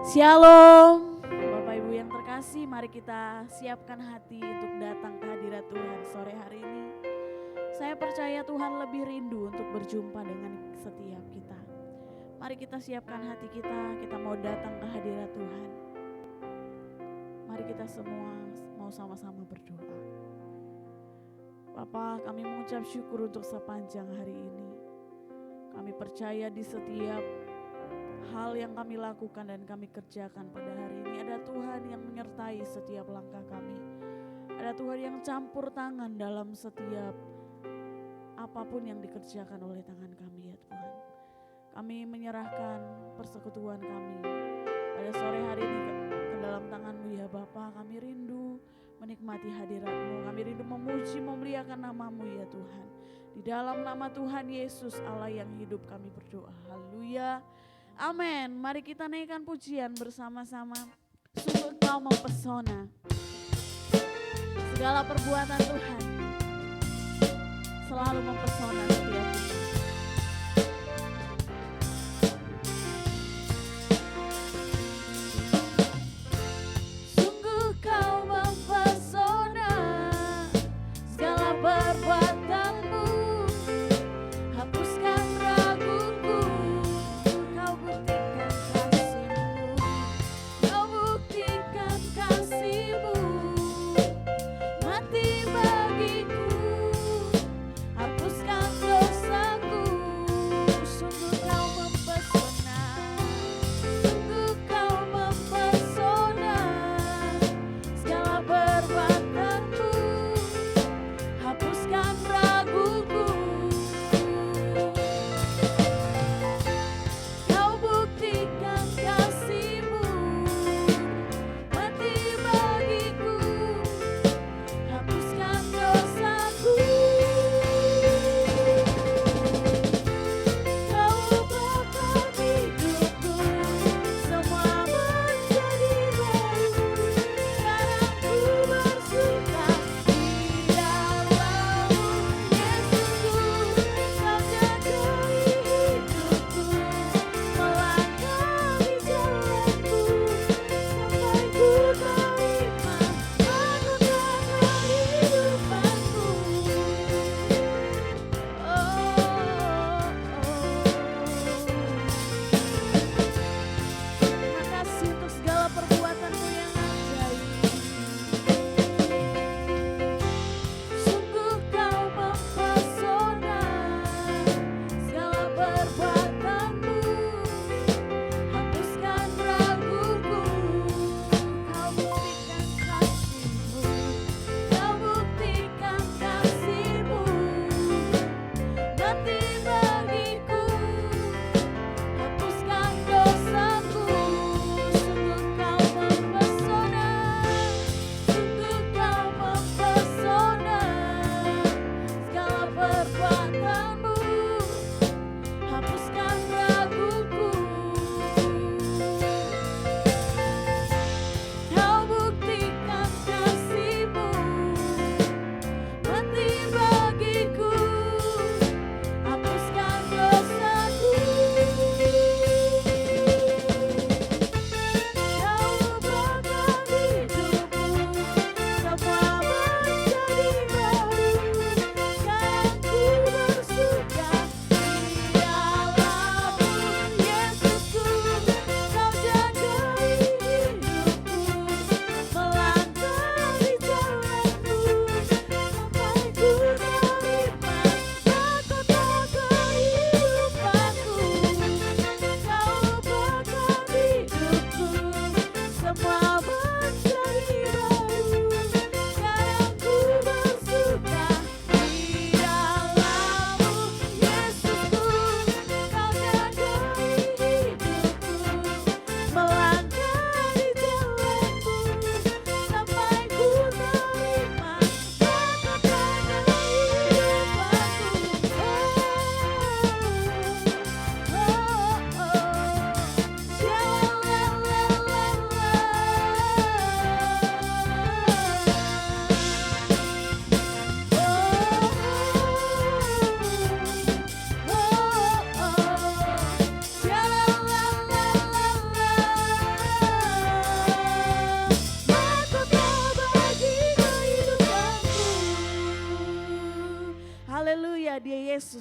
Shalom, Bapak Ibu yang terkasih, mari kita siapkan hati untuk datang ke hadirat Tuhan sore hari ini. Saya percaya Tuhan lebih rindu untuk berjumpa dengan setiap kita. Mari kita siapkan hati kita mau datang ke hadirat Tuhan. Mari kita semua mau sama-sama berdoa. Bapa, kami mengucap syukur untuk sepanjang hari ini. Kami percaya di setiap hal yang kami lakukan dan kami kerjakan pada hari ini ada Tuhan yang menyertai setiap langkah kami. Ada Tuhan yang campur tangan dalam setiap apapun yang dikerjakan oleh tangan kami ya Tuhan. Kami menyerahkan persekutuan kami pada sore hari ini ke dalam tangan-Mu ya Bapa. Kami rindu menikmati hadirat-Mu. Kami rindu memuji, memuliakan nama-Mu ya Tuhan. Di dalam nama Tuhan Yesus Allah yang hidup kami berdoa. Haleluya. Amin. Mari kita naikkan pujian bersama-sama. Sungguh Engkau mempesona. Segala perbuatan Tuhan selalu mempesona setiap kita. Sungguh Kau mempesona, segala perbuatanmu hapuskan raguku. Kau buktikan kasih-Mu, Kau buktikan kasih-Mu, mati bagiku, hapuskan dosa.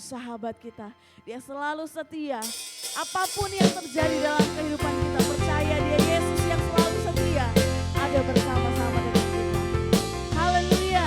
sahabat kita. Dia selalu setia. Apapun yang terjadi dalam kehidupan kita, percaya dia Yesus yang selalu setia ada bersama-sama dengan kita. Haleluya.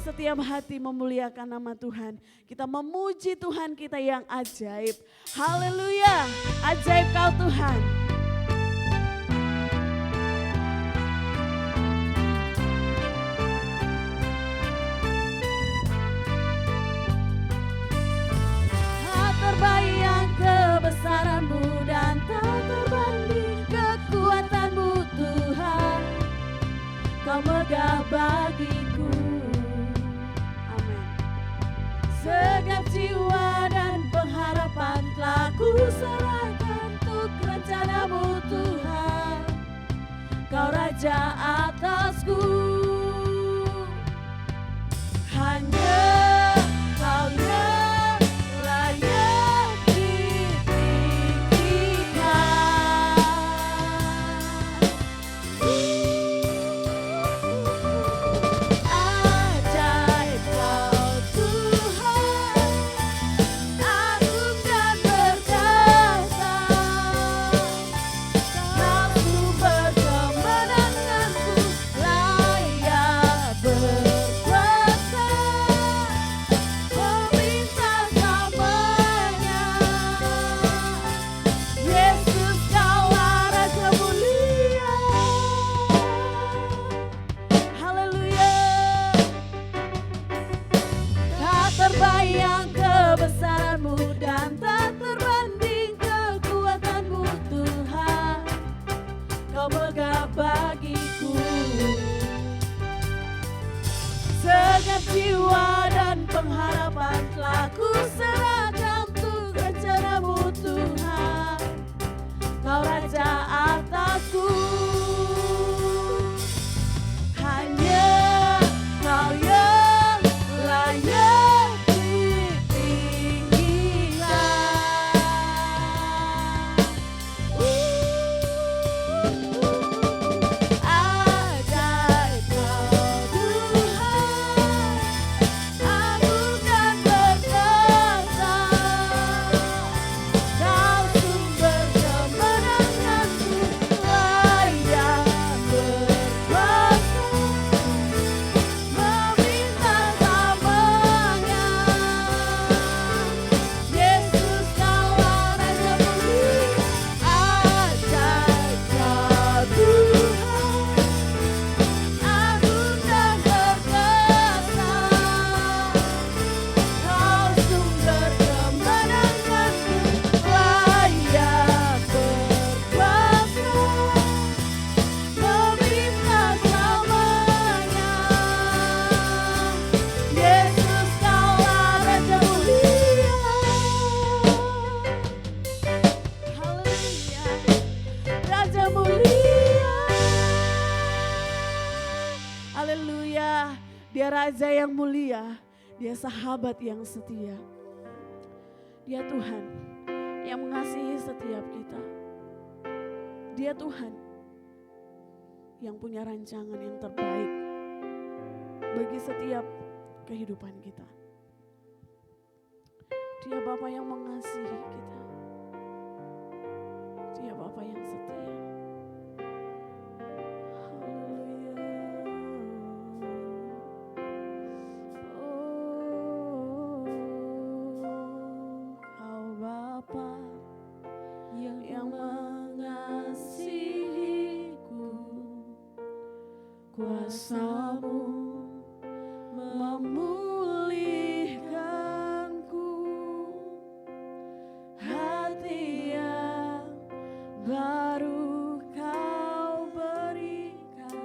setiap hati memuliakan nama Tuhan. Kita memuji Tuhan kita yang ajaib. Haleluya, ajaib Kau Tuhan. Tak terbayang kebesaran-Mu dan tak terbanding kekuatan-Mu Tuhan. Kau megah bagiku. Amin. Segenap jiwa dan pengharapan telah ku serahkan untuk rencana-Mu Tuhan. Kau Raja atasku. Hanya Kau yang layak ditinggikan. Ajaib Kau Tuhan, agung dan perkasa. Kau sumber kemenanganku, layak berkuasa. Pemerintah selamanya. Yesus Kaulah Raja mulia. Haleluya. Tak terbayang kebesaran-Mu dan tak terbanding kekuatan-Mu Tuhan. Kau megah bagiku. Segenap jiwa dan pengharapan telah ku serahkan untuk rencana-Mu Tuhan. Kau Raja atasku. Hanya Kau yang layak ditinggikan. Ajaib Kau Tuhan, agung dan perkasa. Kau sumber kemenanganku, layak berkuasa. Meminta selamanya. Yesus Kaulah Raja mulia. Ajaib Kau Tuhan, agung dan perkasa. Kau sumber kemenanganku, layak berkuasa. Meminta selamanya. Yesus Kaulah Raja mulia. Haleluya, Raja mulia. Haleluya, Dia Raja yang mulia, Dia sahabat yang setia. Dia Tuhan yang mengasihi setiap kita. Dia Tuhan yang punya rancangan yang terbaik bagi setiap kehidupan kita. Dia Bapa yang mengasihi kita. Dia Bapa yang setia. Haleluya. Oh, Kau Bapa yang mengasihiku, kuasa-Mu memulihkanku. Hati yang baru Kau berikan,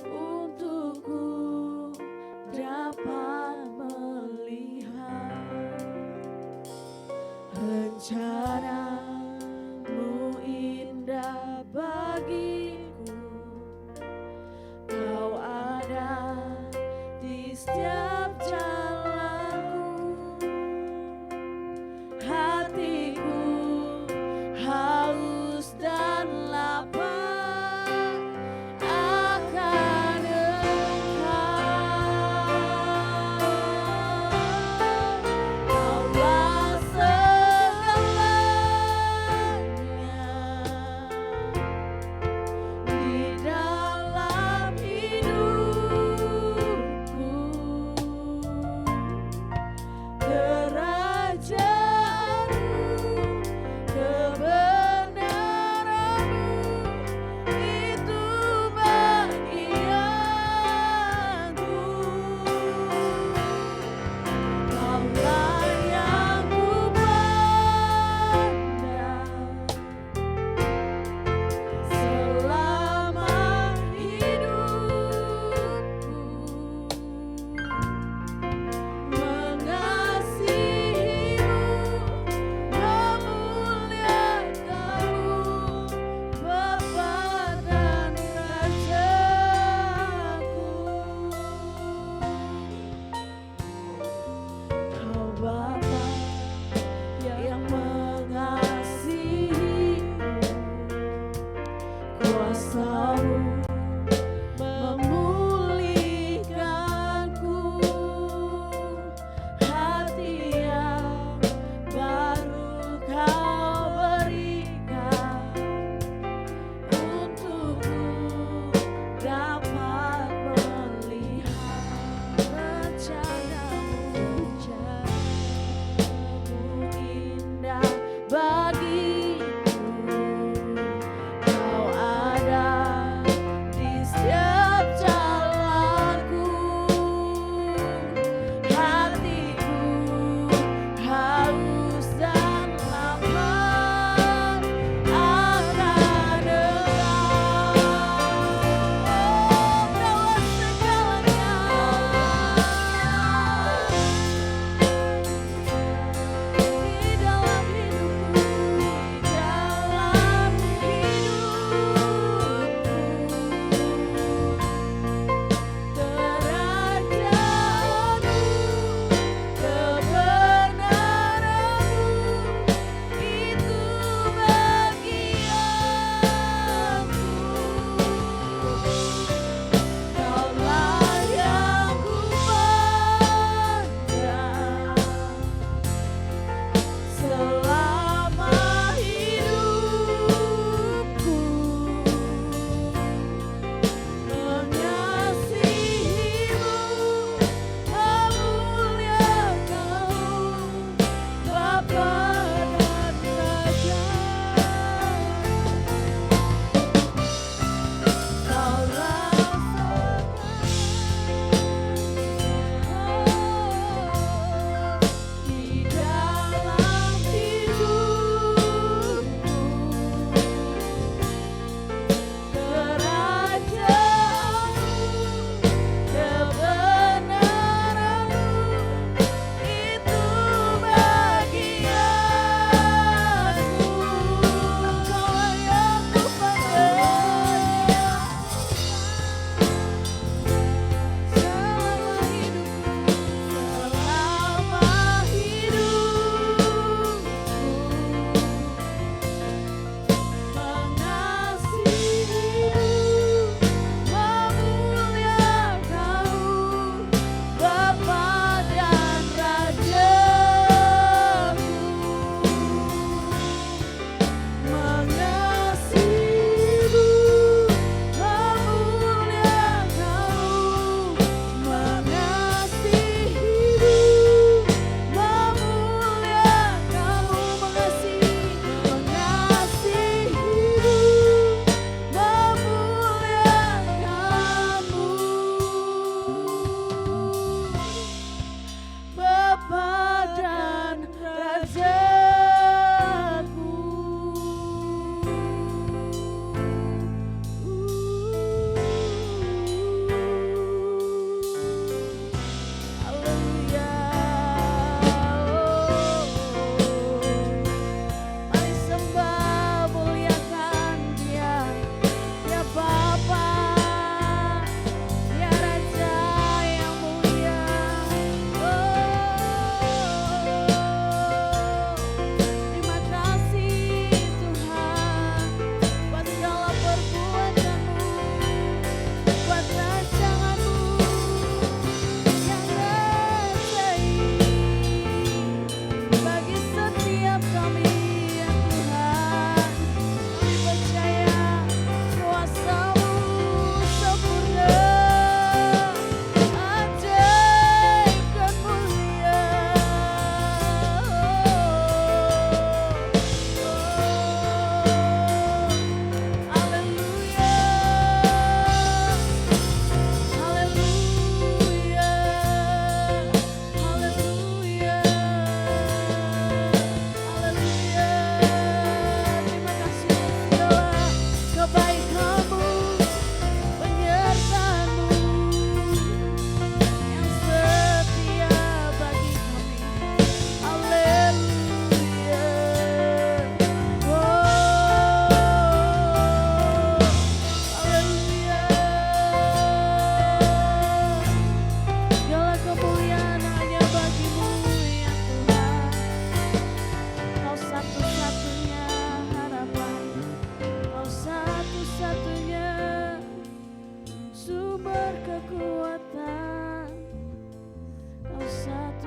untukku dapat melihat rencana-Mu indah bagiku. Kau ada di setiap jalanku. Hatiku haus dan lapar akan Engkau. Kaulah segala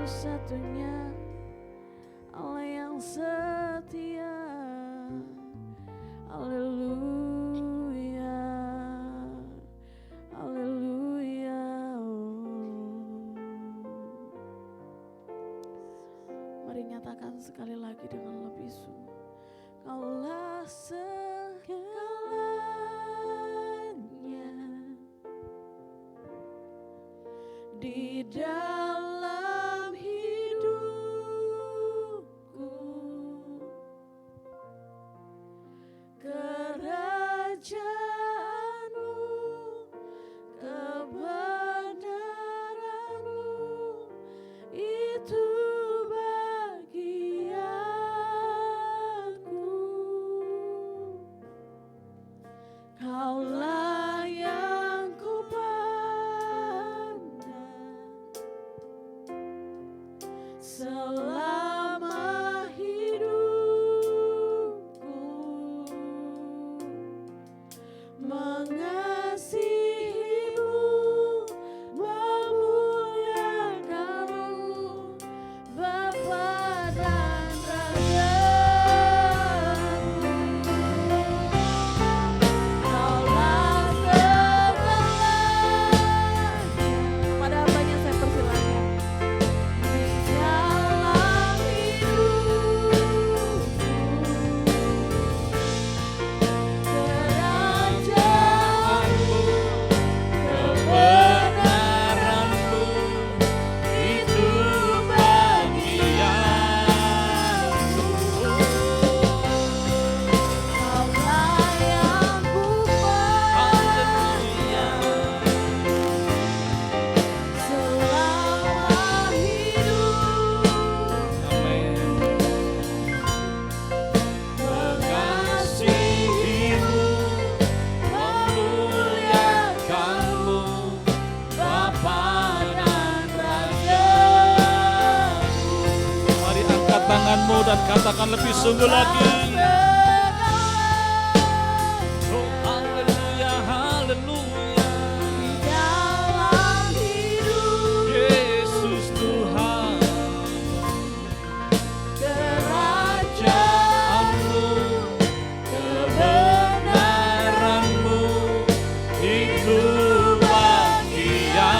satu-satunya Allah yang setia. Haleluya, haleluya. Mari nyatakan sekali lagi dengan lebih sungguh. Kaulah segalanya di dalam hidupku, kerajaanmu, kebenaranmu itu bagi aku. Kaulah yang kupandang selama hidupku, mengasihimu, memuliakanmu, Bapa dan Raja-Ku. Kaulah segalanya. Pada hambanya saya persilakan. Di dalam hidupku, kerajaanmu, kebenaranmu itu bagianku. Kaulah yang Haleluya, selama hidup, amin. Mengasihimu, memuliakanmu, Bapa dan Raja-Ku. Mari angkat tanganmu dan katakan lebih sungguh lagi. Oh, haleluya, haleluya. di dalam hidup, Yesus Tuhan, kerajaanmu, kebenaranmu itu bagianku.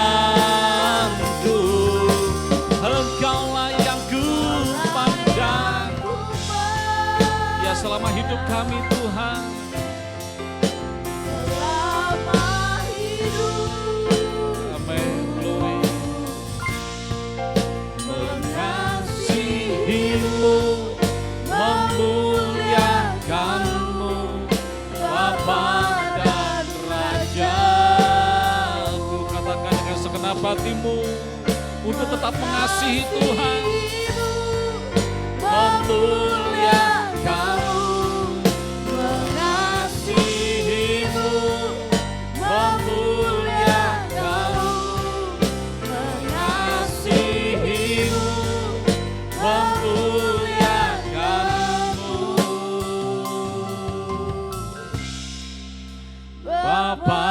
Engkaulah yang kupandang, ya selama hidup kami Tuhan. selama hidup, Amin, glory. Mengasihimu, memuliakanmu, Bapa dan Raja-Ku. Katakan dengan segenap hatimu untuk tetap mengasihi Tuhan, memuliakanmu, mengasihimu, memuliakanmu, mengasihimu, memuliakanmu, Bapa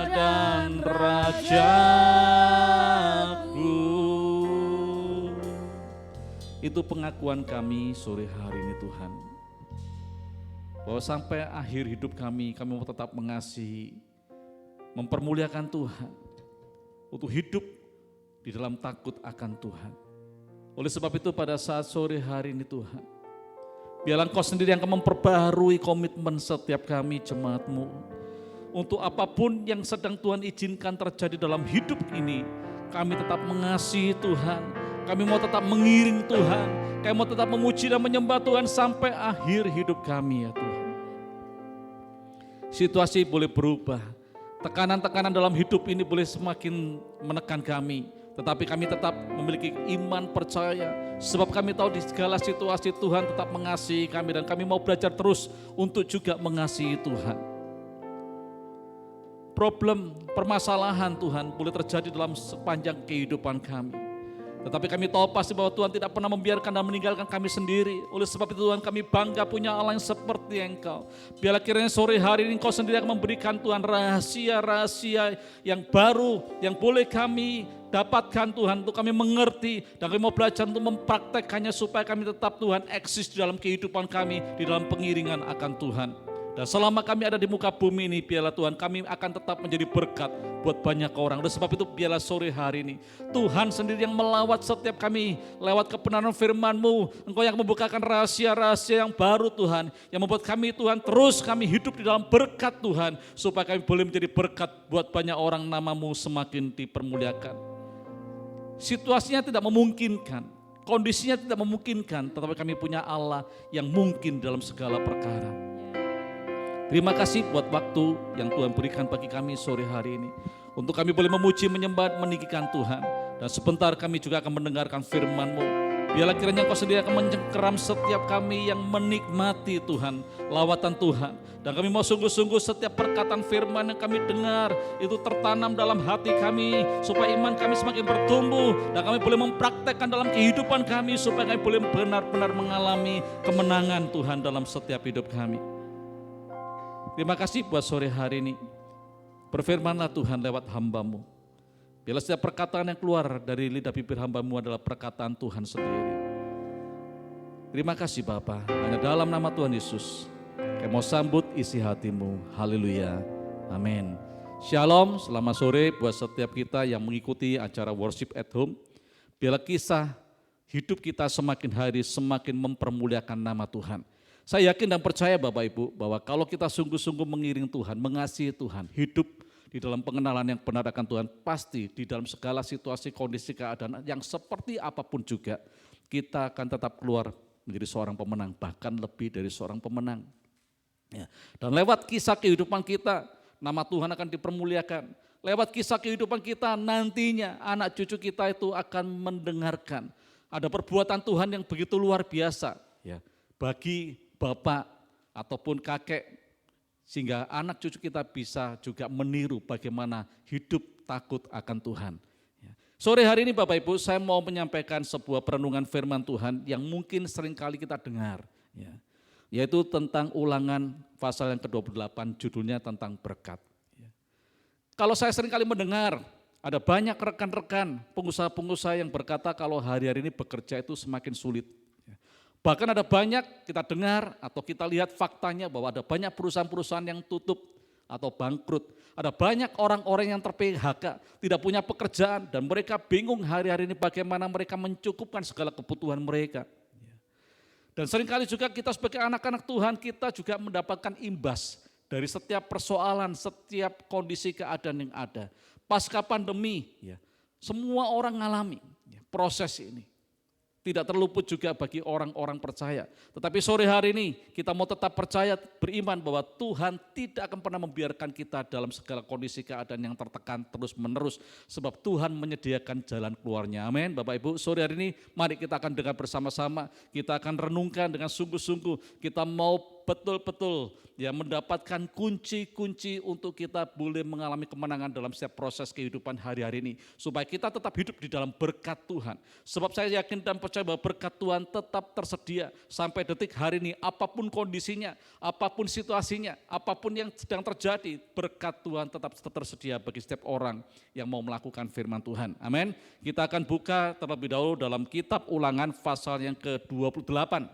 dan Raja-Ku. Itu pengakuan kami sore hari ini Tuhan, bahwa sampai akhir hidup kami mau tetap mengasihi, mempermuliakan Tuhan, untuk hidup di dalam takut akan Tuhan. Oleh sebab itu pada saat sore hari ini Tuhan, biarlah Engkau sendiri yang akan memperbaharui komitmen setiap kami jemaat-Mu, untuk apapun yang sedang Tuhan izinkan terjadi dalam hidup ini, kami tetap mengasihi Tuhan, kami mau tetap mengiring Tuhan, kami mau tetap memuji dan menyembah Tuhan sampai akhir hidup kami ya Tuhan. Situasi boleh berubah, tekanan-tekanan dalam hidup ini boleh semakin menekan kami, tetapi kami tetap memiliki iman percaya, sebab kami tahu di segala situasi Tuhan tetap mengasihi kami, dan kami mau belajar terus untuk juga mengasihi Tuhan. Problem, permasalahan Tuhan boleh terjadi dalam sepanjang kehidupan kami, Tetapi kami tahu pasti bahwa Tuhan tidak pernah membiarkan dan meninggalkan kami sendiri. Oleh sebab itu Tuhan, kami bangga punya Allah yang seperti Engkau. Biarlah kiranya sore hari ini Engkau sendiri akan memberikan Tuhan rahasia-rahasia yang baru, yang boleh kami dapatkan Tuhan, untuk kami mengerti. Dan kami mau belajar untuk mempraktekkannya supaya kami tetap Tuhan eksis di dalam kehidupan kami, di dalam pengiringan akan Tuhan. Dan selama kami ada di muka bumi ini, biarlah Tuhan kami akan tetap menjadi berkat buat banyak orang. Oleh sebab itu biarlah sore hari ini Tuhan sendiri yang melawat setiap kami lewat kebenaran firman-Mu. Engkau yang membukakan rahasia-rahasia yang baru Tuhan, yang membuat kami Tuhan terus kami hidup di dalam berkat Tuhan, supaya kami boleh menjadi berkat buat banyak orang, nama-Mu semakin dipermuliakan. Situasinya tidak memungkinkan, kondisinya tidak memungkinkan, tetapi kami punya Allah yang mungkin dalam segala perkara. Terima kasih buat waktu yang Tuhan berikan bagi kami sore hari ini, untuk kami boleh memuji, menyembah, meninggikan Tuhan. Dan sebentar kami juga akan mendengarkan firman-Mu. Biarlah kiranya Engkau sendiri akan mencengkeram setiap kami yang menikmati Tuhan, lawatan Tuhan. Dan kami mau sungguh-sungguh setiap perkataan firman yang kami dengar itu tertanam dalam hati kami, supaya iman kami semakin bertumbuh. Dan kami boleh mempraktekkan dalam kehidupan kami, supaya kami boleh benar-benar mengalami kemenangan Tuhan dalam setiap hidup kami. Terima kasih buat sore hari ini. Berfirmanlah Tuhan lewat hamba-Mu. Biarlah setiap perkataan yang keluar dari lidah bibir hamba-Mu adalah perkataan Tuhan sendiri. Terima kasih Bapa, hanya dalam nama Tuhan Yesus kami mau sambut isi hati-Mu. Haleluya, amin. Shalom, selamat sore buat setiap kita yang mengikuti acara worship at home. Biarlah kisah hidup kita semakin hari semakin mempermuliakan nama Tuhan. Saya yakin dan percaya Bapak Ibu bahwa kalau kita sungguh-sungguh mengiring Tuhan, mengasihi Tuhan, hidup di dalam pengenalan yang benar akan Tuhan, pasti di dalam segala situasi, kondisi, keadaan yang seperti apapun juga, kita akan tetap keluar menjadi seorang pemenang, bahkan lebih dari seorang pemenang. Ya. Dan lewat kisah kehidupan kita, nama Tuhan akan dipermuliakan. Lewat kisah kehidupan kita nantinya anak cucu kita itu akan mendengarkan ada perbuatan Tuhan yang begitu luar biasa ya, bagi bapak ataupun kakek, sehingga anak cucu kita bisa juga meniru bagaimana hidup takut akan Tuhan. Sore hari ini Bapak Ibu, saya mau menyampaikan sebuah perenungan firman Tuhan yang mungkin seringkali kita dengar, yaitu tentang Ulangan pasal yang ke-28, judulnya tentang berkat. Kalau saya seringkali mendengar, ada banyak rekan-rekan pengusaha-pengusaha yang berkata kalau hari-hari ini bekerja itu semakin sulit. Bahkan ada banyak kita dengar atau kita lihat faktanya bahwa ada banyak perusahaan-perusahaan yang tutup atau bangkrut. Ada banyak orang-orang yang ter-PHK, tidak punya pekerjaan dan mereka bingung hari-hari ini bagaimana mereka mencukupkan segala kebutuhan mereka. Dan seringkali juga kita sebagai anak-anak Tuhan, kita juga mendapatkan imbas dari setiap persoalan, setiap kondisi keadaan yang ada. Pasca pandemi, semua orang mengalami proses ini. Tidak terluput juga bagi orang-orang percaya. Tetapi sore hari ini kita mau tetap percaya, beriman bahwa Tuhan tidak akan pernah membiarkan kita dalam segala kondisi keadaan yang tertekan terus menerus. Sebab Tuhan menyediakan jalan keluarnya. Amin. Bapak Ibu, sore hari ini mari kita akan dengar bersama-sama. Kita akan renungkan dengan sungguh-sungguh. Kita mau betul-betul mendapatkan kunci-kunci untuk kita boleh mengalami kemenangan dalam setiap proses kehidupan hari-hari ini. Supaya kita tetap hidup di dalam berkat Tuhan. Sebab saya yakin dan percaya bahwa berkat Tuhan tetap tersedia sampai detik hari ini. Apapun kondisinya, apapun situasinya, apapun yang sedang terjadi, berkat Tuhan tetap tersedia bagi setiap orang yang mau melakukan firman Tuhan. Amin. Kita akan buka terlebih dahulu dalam kitab Ulangan pasal yang ke-28.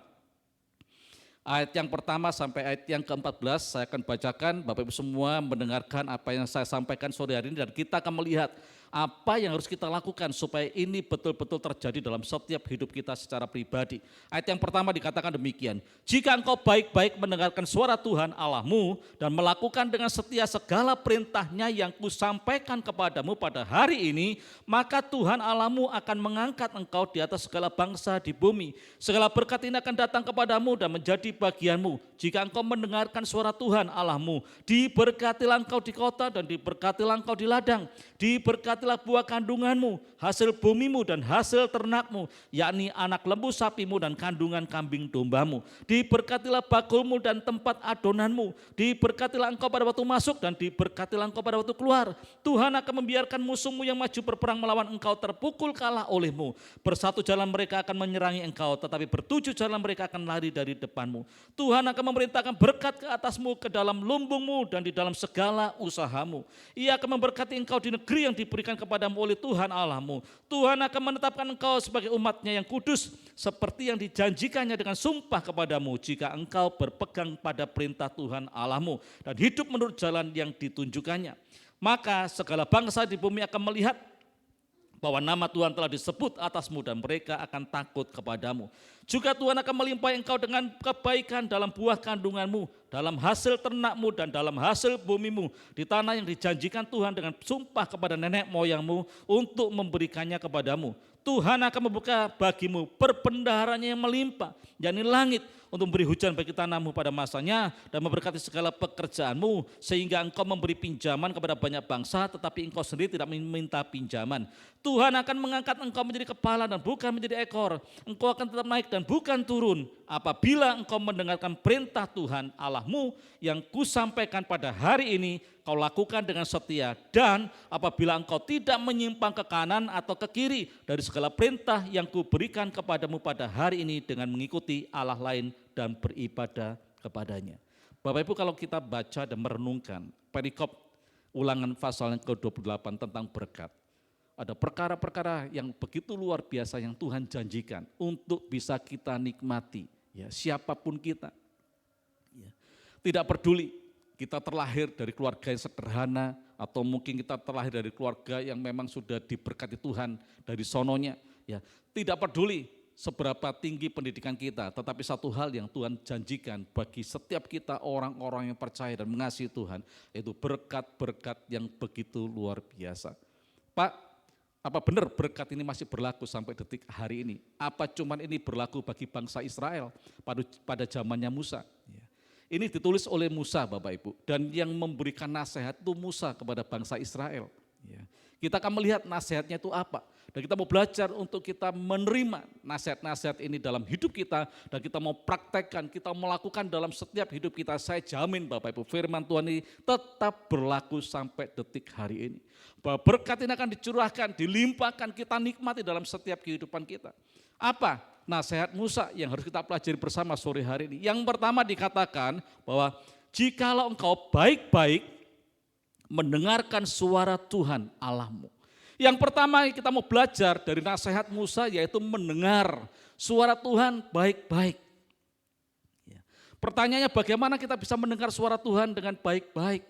Ayat yang pertama sampai ayat yang ke-14 saya akan bacakan, Bapak Ibu semua mendengarkan apa yang saya sampaikan sore hari ini dan kita akan melihat apa yang harus kita lakukan supaya ini betul-betul terjadi dalam setiap hidup kita secara pribadi. Ayat yang pertama dikatakan demikian, jika engkau baik-baik mendengarkan suara Tuhan Allahmu dan melakukan dengan setia segala perintahnya yang kusampaikan kepadamu pada hari ini, maka Tuhan Allahmu akan mengangkat engkau di atas segala bangsa di bumi. Segala berkat ini akan datang kepadamu dan menjadi bagianmu. Jika engkau mendengarkan suara Tuhan Allahmu, diberkatilah engkau di kota dan diberkatilah engkau di ladang, diberkatilah berkatilah buah kandunganmu, hasil bumimu dan hasil ternakmu, yakni anak lembu sapimu dan kandungan kambing dombamu. Diberkatilah bakulmu dan tempat adonanmu, diberkatilah engkau pada waktu masuk dan diberkatilah engkau pada waktu keluar. Tuhan akan membiarkan musuhmu yang maju berperang melawan engkau terpukul kalah olehmu. Bersatu jalan mereka akan menyerangi engkau, tetapi bertujuh jalan mereka akan lari dari depanmu. Tuhan akan memerintahkan berkat ke atasmu, ke dalam lumbungmu dan di dalam segala usahamu. Ia akan memberkati engkau di negeri yang diberikan kepadamu oleh Tuhan Allahmu. Tuhan akan menetapkan engkau sebagai umatnya yang kudus, seperti yang dijanjikannya dengan sumpah kepadamu, jika engkau berpegang pada perintah Tuhan Allahmu dan hidup menurut jalan yang ditunjukkannya. Maka segala bangsa di bumi akan melihat bahwa nama Tuhan telah disebut atasmu dan mereka akan takut kepadamu. Juga Tuhan akan melimpahi engkau dengan kebaikan dalam buah kandunganmu, dalam hasil ternakmu dan dalam hasil bumimu, di tanah yang dijanjikan Tuhan dengan sumpah kepada nenek moyangmu untuk memberikannya kepadamu. Tuhan akan membuka bagimu perbendaharanya yang melimpah, yakni langit, untuk memberi hujan bagi tanahmu pada masanya dan memberkati segala pekerjaanmu, sehingga engkau memberi pinjaman kepada banyak bangsa tetapi engkau sendiri tidak meminta pinjaman. Tuhan akan mengangkat engkau menjadi kepala dan bukan menjadi ekor. Engkau akan tetap naik dan bukan turun apabila engkau mendengarkan perintah Tuhan Allahmu yang kusampaikan pada hari ini, kau lakukan dengan setia, dan apabila engkau tidak menyimpang ke kanan atau ke kiri dari segala perintah yang kuberikan kepadamu pada hari ini dengan mengikuti Allah lain dan beribadah kepadanya. Bapak Ibu, kalau kita baca dan merenungkan perikop Ulangan pasal yang ke-28 tentang berkat, ada perkara-perkara yang begitu luar biasa yang Tuhan janjikan untuk bisa kita nikmati, ya, siapapun kita. Ya. Tidak peduli kita terlahir dari keluarga yang sederhana atau mungkin kita terlahir dari keluarga yang memang sudah diberkati Tuhan dari sononya, ya. Tidak peduli seberapa tinggi pendidikan kita, tetapi satu hal yang Tuhan janjikan bagi setiap kita orang-orang yang percaya dan mengasihi Tuhan, yaitu berkat-berkat yang begitu luar biasa. Pak, apa benar berkat ini masih berlaku sampai detik hari ini? Apa cuman ini berlaku bagi bangsa Israel pada zamannya Musa? Ini ditulis oleh Musa, Bapak Ibu, dan yang memberikan nasihat itu Musa kepada bangsa Israel. Kita akan melihat nasihatnya itu apa, dan kita mau belajar untuk kita menerima nasihat-nasihat ini dalam hidup kita, dan kita mau praktekkan, kita melakukan dalam setiap hidup kita. Saya jamin Bapak Ibu, firman Tuhan ini tetap berlaku sampai detik hari ini. Bahwa berkat ini akan dicurahkan, dilimpahkan, kita nikmati dalam setiap kehidupan kita. Apa nasihat Musa yang harus kita pelajari bersama sore hari ini? Yang pertama dikatakan bahwa jikalau engkau baik-baik mendengarkan suara Tuhan Allahmu. Yang pertama kita mau belajar dari nasihat Musa, yaitu mendengar suara Tuhan baik-baik. Pertanyaannya, bagaimana kita bisa mendengar suara Tuhan dengan baik-baik?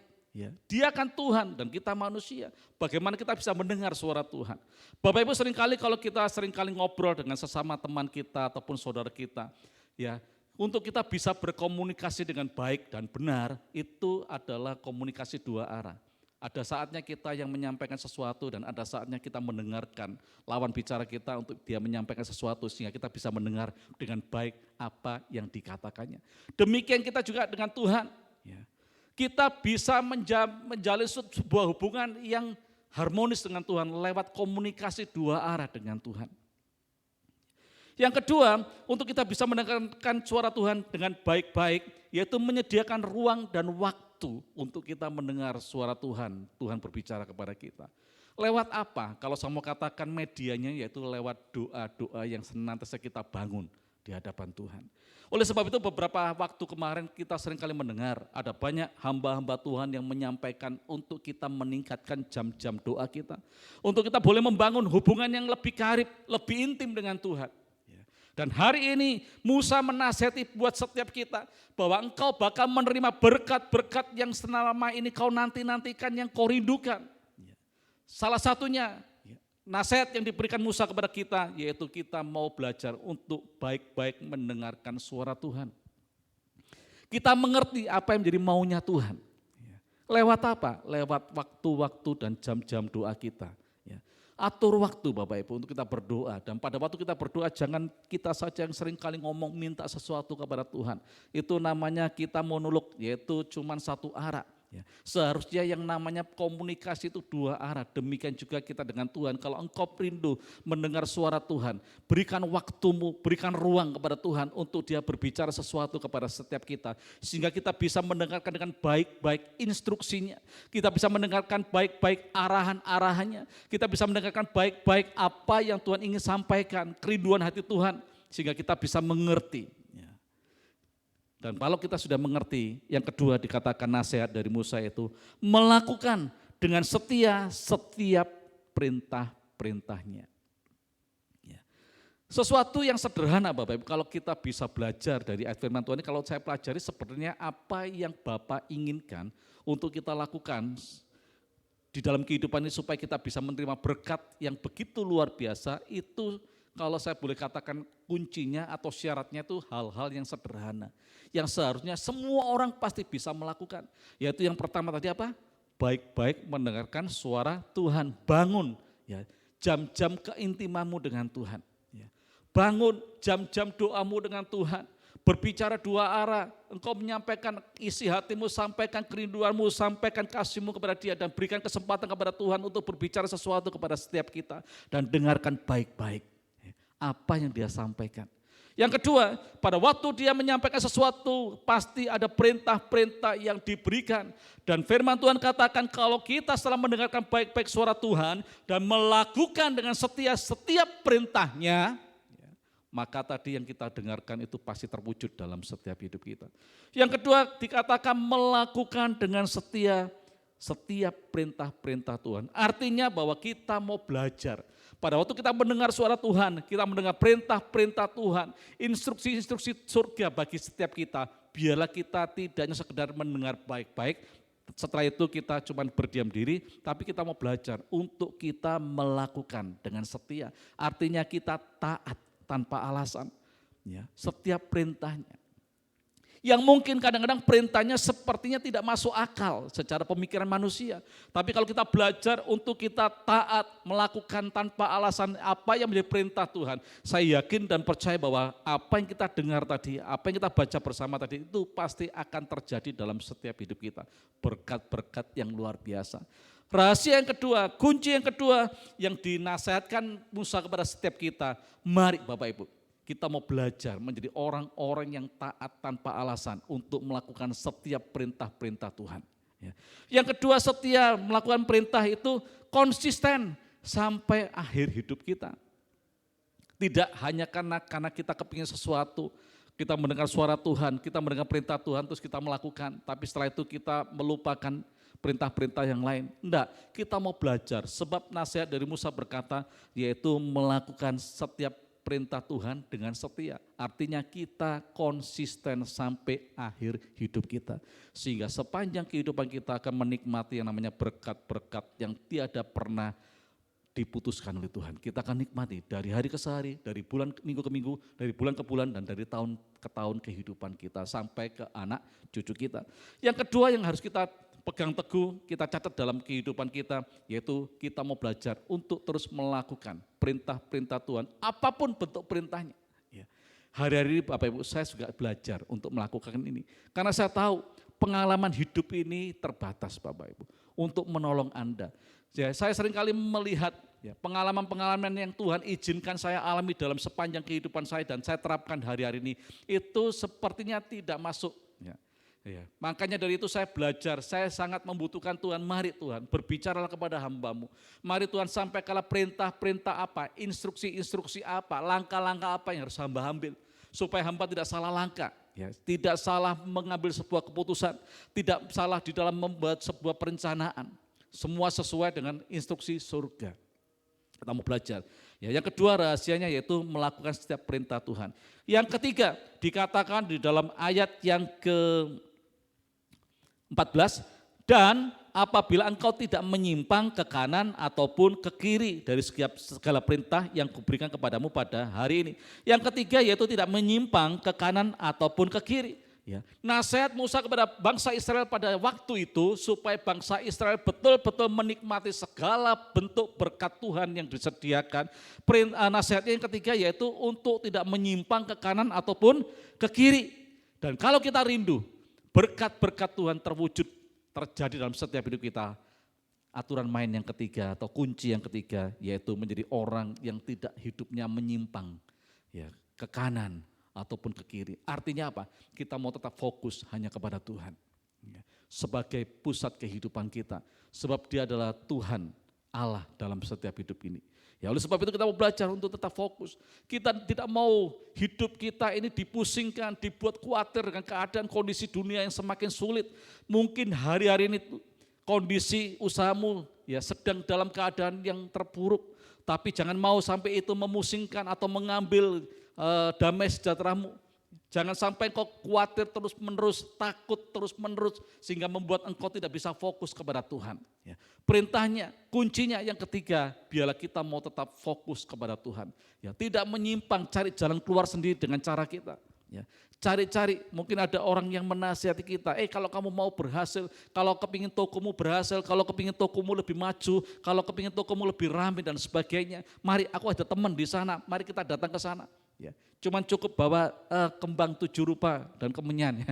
Dia kan Tuhan dan kita manusia. Bagaimana kita bisa mendengar suara Tuhan? Bapak Ibu, seringkali kalau kita ngobrol dengan sesama teman kita ataupun saudara kita, ya, untuk kita bisa berkomunikasi dengan baik dan benar, itu adalah komunikasi dua arah. Ada saatnya kita yang menyampaikan sesuatu dan ada saatnya kita mendengarkan lawan bicara kita untuk dia menyampaikan sesuatu sehingga kita bisa mendengar dengan baik apa yang dikatakannya. Demikian kita juga dengan Tuhan. Kita bisa menjalin sebuah hubungan yang harmonis dengan Tuhan lewat komunikasi dua arah dengan Tuhan. Yang kedua, untuk kita bisa mendengarkan suara Tuhan dengan baik-baik, yaitu menyediakan ruang dan waktu untuk kita mendengar suara Tuhan. Tuhan berbicara kepada kita. Lewat apa? Kalau saya mau katakan medianya, yaitu lewat doa-doa yang senantiasa kita bangun di hadapan Tuhan. Oleh sebab itu beberapa waktu kemarin kita seringkali mendengar ada banyak hamba-hamba Tuhan yang menyampaikan untuk kita meningkatkan jam-jam doa kita. Untuk kita boleh membangun hubungan yang lebih karib, lebih intim dengan Tuhan. Dan hari ini Musa menasihati buat setiap kita bahwa engkau bakal menerima berkat-berkat yang selama ini kau nanti-nantikan, yang kau rindukan. Salah satunya nasihat yang diberikan Musa kepada kita, yaitu kita mau belajar untuk baik-baik mendengarkan suara Tuhan. Kita mengerti apa yang menjadi maunya Tuhan. Lewat apa? Lewat waktu-waktu dan jam-jam doa kita. Atur waktu Bapak Ibu untuk kita berdoa, dan pada waktu kita berdoa jangan kita saja yang sering kali ngomong minta sesuatu kepada Tuhan. Itu namanya kita monolog, yaitu cuma satu arah. Ya, seharusnya yang namanya komunikasi itu dua arah. Demikian juga kita dengan Tuhan. Kalau engkau rindu mendengar suara Tuhan, berikan waktumu, berikan ruang kepada Tuhan untuk dia berbicara sesuatu kepada setiap kita. Sehingga kita bisa mendengarkan dengan baik-baik instruksinya. Kita bisa mendengarkan baik-baik arahan-arahannya. Kita bisa mendengarkan baik-baik apa yang Tuhan ingin sampaikan, kerinduan hati Tuhan. Sehingga kita bisa mengerti. Dan kalau kita sudah mengerti, yang kedua dikatakan nasihat dari Musa itu melakukan dengan setia setiap perintah-perintahnya. Ya. Sesuatu yang sederhana Bapak Ibu, kalau kita bisa belajar dari ayat firman Tuhan ini, kalau saya pelajari sebenarnya apa yang Bapak inginkan untuk kita lakukan di dalam kehidupan ini supaya kita bisa menerima berkat yang begitu luar biasa, itu kalau saya boleh katakan kuncinya atau syaratnya itu hal-hal yang sederhana. Yang seharusnya semua orang pasti bisa melakukan. Yaitu yang pertama tadi apa? Baik-baik mendengarkan suara Tuhan. Bangun ya, jam-jam keintimanmu dengan Tuhan. Ya. Bangun jam-jam doamu dengan Tuhan. Berbicara dua arah, engkau menyampaikan isi hatimu, sampaikan kerinduanmu, sampaikan kasihmu kepada dia dan berikan kesempatan kepada Tuhan untuk berbicara sesuatu kepada setiap kita. Dan dengarkan baik-baik apa yang dia sampaikan. Yang kedua, pada waktu dia menyampaikan sesuatu, pasti ada perintah-perintah yang diberikan. Dan firman Tuhan katakan kalau kita setelah mendengarkan baik-baik suara Tuhan dan melakukan dengan setia setiap perintahnya, maka tadi yang kita dengarkan itu pasti terwujud dalam setiap hidup kita. Yang kedua dikatakan melakukan dengan setia setiap perintah-perintah Tuhan. Artinya bahwa kita mau belajar. Pada waktu kita mendengar suara Tuhan, kita mendengar perintah-perintah Tuhan, instruksi-instruksi surga bagi setiap kita. Biarlah kita tidak hanya sekedar mendengar baik-baik, setelah itu kita cuma berdiam diri, tapi kita mau belajar untuk kita melakukan dengan setia. Artinya kita taat tanpa alasan, ya, setiap perintahnya. Yang mungkin kadang-kadang perintahnya sepertinya tidak masuk akal secara pemikiran manusia. Tapi kalau kita belajar untuk kita taat, melakukan tanpa alasan apa yang menjadi perintah Tuhan. Saya yakin dan percaya bahwa apa yang kita dengar tadi, apa yang kita baca bersama tadi itu pasti akan terjadi dalam setiap hidup kita. Berkat-berkat yang luar biasa. Rahasia yang kedua, kunci yang kedua yang dinasihatkan Musa kepada setiap kita. Mari Bapak Ibu, kita mau belajar menjadi orang-orang yang taat tanpa alasan untuk melakukan setiap perintah-perintah Tuhan. Yang kedua, setia melakukan perintah itu konsisten sampai akhir hidup kita. Tidak hanya karena kita kepingin sesuatu, kita mendengar suara Tuhan, kita mendengar perintah Tuhan terus kita melakukan, tapi setelah itu kita melupakan perintah-perintah yang lain. Enggak, kita mau belajar sebab nasihat dari Musa berkata yaitu melakukan setiap perintah Tuhan dengan setia. Artinya kita konsisten sampai akhir hidup kita. Sehingga sepanjang kehidupan kita akan menikmati yang namanya berkat-berkat yang tiada pernah diputuskan oleh Tuhan. Kita akan nikmati dari hari ke hari, dari bulan minggu ke minggu, dari bulan ke bulan, dan dari tahun ke tahun kehidupan kita sampai ke anak cucu kita. Yang kedua yang harus kita pegang teguh, kita catat dalam kehidupan kita, yaitu kita mau belajar untuk terus melakukan perintah-perintah Tuhan, apapun bentuk perintahnya. Hari-hari ini Bapak Ibu saya juga belajar untuk melakukan ini, karena saya tahu pengalaman hidup ini terbatas Bapak Ibu, untuk menolong Anda. Saya seringkali melihat pengalaman-pengalaman yang Tuhan izinkan saya alami dalam sepanjang kehidupan saya dan saya terapkan hari-hari ini, itu sepertinya tidak masuk. Makanya dari itu saya belajar, saya sangat membutuhkan Tuhan. Mari Tuhan berbicaralah kepada hamba-Mu. Mari Tuhan sampaikanlah perintah-perintah apa, instruksi-instruksi apa, langkah-langkah apa yang harus hamba ambil. Supaya hamba tidak salah langkah, tidak salah mengambil sebuah keputusan, tidak salah di dalam membuat sebuah perencanaan. Semua sesuai dengan instruksi surga. Kita mau belajar. Yang kedua rahasianya yaitu melakukan setiap perintah Tuhan. Yang ketiga dikatakan di dalam ayat yang ke-14, dan apabila engkau tidak menyimpang ke kanan ataupun ke kiri dari segala perintah yang kuberikan kepadamu pada hari ini. Yang ketiga yaitu tidak menyimpang ke kanan ataupun ke kiri. Nasihat Musa kepada bangsa Israel pada waktu itu supaya bangsa Israel betul-betul menikmati segala bentuk berkat Tuhan yang disediakan. Nasihatnya yang ketiga yaitu untuk tidak menyimpang ke kanan ataupun ke kiri. Dan kalau kita rindu berkat-berkat Tuhan terwujud terjadi dalam setiap hidup kita. Aturan main yang ketiga atau kunci yang ketiga yaitu menjadi orang yang tidak hidupnya menyimpang ya ke kanan ataupun ke kiri. Artinya apa? Kita mau tetap fokus hanya kepada Tuhan ya, sebagai pusat kehidupan kita. Sebab Dia adalah Tuhan Allah dalam setiap hidup ini. Ya, oleh sebab itu kita mau belajar untuk tetap fokus. Kita tidak mau hidup kita ini dipusingkan, dibuat khawatir dengan keadaan kondisi dunia yang semakin sulit. Mungkin hari-hari ini kondisi usahamu ya sedang dalam keadaan yang terpuruk, tapi jangan mau sampai itu memusingkan atau mengambil damai sejahteramu. Jangan sampai engkau khawatir terus menerus, takut terus menerus sehingga membuat engkau tidak bisa fokus kepada Tuhan. Ya. Perintahnya, kuncinya yang ketiga, biarlah kita mau tetap fokus kepada Tuhan. Ya, tidak menyimpang, cari jalan keluar sendiri dengan cara kita. Ya, cari-cari, mungkin ada orang yang menasihati kita, kalau kamu mau berhasil, kalau kepingin tokomu berhasil, kalau kepingin tokomu lebih maju, kalau kepingin tokomu lebih ramai dan sebagainya, mari aku ada teman di sana, mari kita datang ke sana. Ya, cuman cukup bawa kembang 7 rupa dan kemenyan,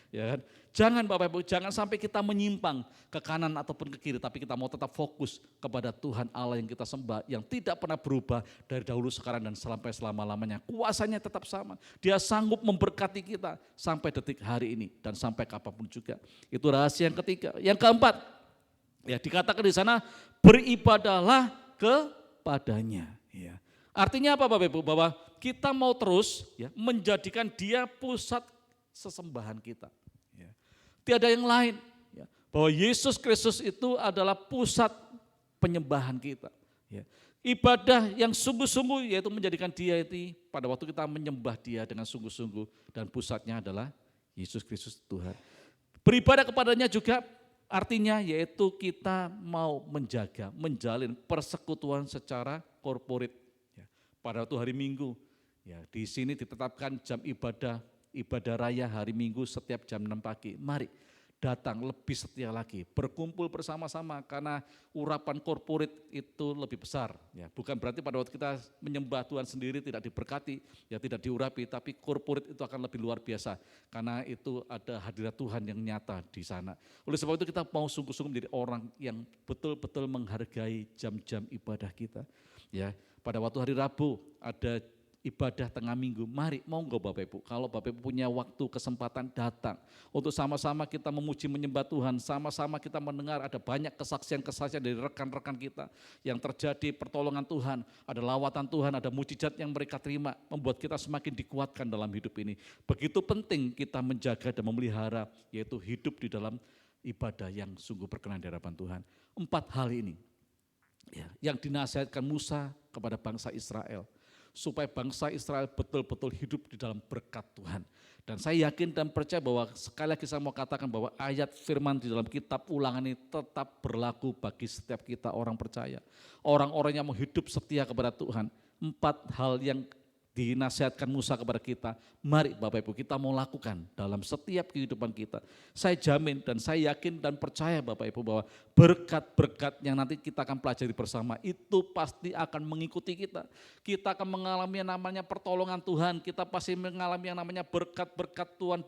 ya kan? Jangan Bapak Ibu, jangan sampai kita menyimpang ke kanan ataupun ke kiri, tapi kita mau tetap fokus kepada Tuhan Allah yang kita sembah, yang tidak pernah berubah dari dahulu sekarang dan sampai selama-lamanya. Kuasanya tetap sama, Dia sanggup memberkati kita sampai detik hari ini dan sampai kapanpun juga. Itu rahasia yang ketiga. Yang keempat, ya dikatakan di sana beribadahlah kepadanya. Ya. Artinya apa Bapak Ibu? Bahwa kita mau terus ya, menjadikan Dia pusat sesembahan kita. Ya. Tiada yang lain. Ya. Bahwa Yesus Kristus itu adalah pusat penyembahan kita. Ya. Ibadah yang sungguh-sungguh yaitu menjadikan Dia itu pada waktu kita menyembah Dia dengan sungguh-sungguh dan pusatnya adalah Yesus Kristus Tuhan. Beribadah kepadanya juga artinya yaitu kita mau menjaga, menjalin persekutuan secara korporat. Ya. Pada waktu hari Minggu, ya di sini ditetapkan jam ibadah raya hari Minggu setiap jam 6 pagi. Mari datang lebih setia lagi, berkumpul bersama-sama karena urapan korporat itu lebih besar. Ya, bukan berarti pada waktu kita menyembah Tuhan sendiri tidak diberkati, ya tidak diurapi, tapi korporat itu akan lebih luar biasa karena itu ada hadirat Tuhan yang nyata di sana. Oleh sebab itu kita mau sungguh-sungguh menjadi orang yang betul-betul menghargai jam-jam ibadah kita. Ya, pada waktu hari Rabu ada ibadah tengah minggu, mari monggo Bapak Ibu, kalau Bapak Ibu punya waktu kesempatan datang untuk sama-sama kita memuji menyembah Tuhan, sama-sama kita mendengar ada banyak kesaksian-kesaksian dari rekan-rekan kita yang terjadi pertolongan Tuhan, ada lawatan Tuhan, ada mujizat yang mereka terima, membuat kita semakin dikuatkan dalam hidup ini. Begitu penting kita menjaga dan memelihara yaitu hidup di dalam ibadah yang sungguh berkenan di hadapan Tuhan. 4 hal ini ya, yang dinasihatkan Musa kepada bangsa Israel, supaya bangsa Israel betul-betul hidup di dalam berkat Tuhan. Dan saya yakin dan percaya bahwa sekali lagi saya mau katakan bahwa ayat firman di dalam kitab Ulangan ini tetap berlaku bagi setiap kita orang percaya. Orang-orang yang mau hidup setia kepada Tuhan. 4 hal yang dinasihatkan Musa kepada kita, mari Bapak Ibu kita mau lakukan dalam setiap kehidupan kita. Saya jamin dan saya yakin dan percaya Bapak Ibu bahwa berkat-berkat yang nanti kita akan pelajari bersama itu pasti akan mengikuti kita. Kita akan mengalami yang namanya pertolongan Tuhan, kita pasti mengalami yang namanya berkat-berkat Tuhan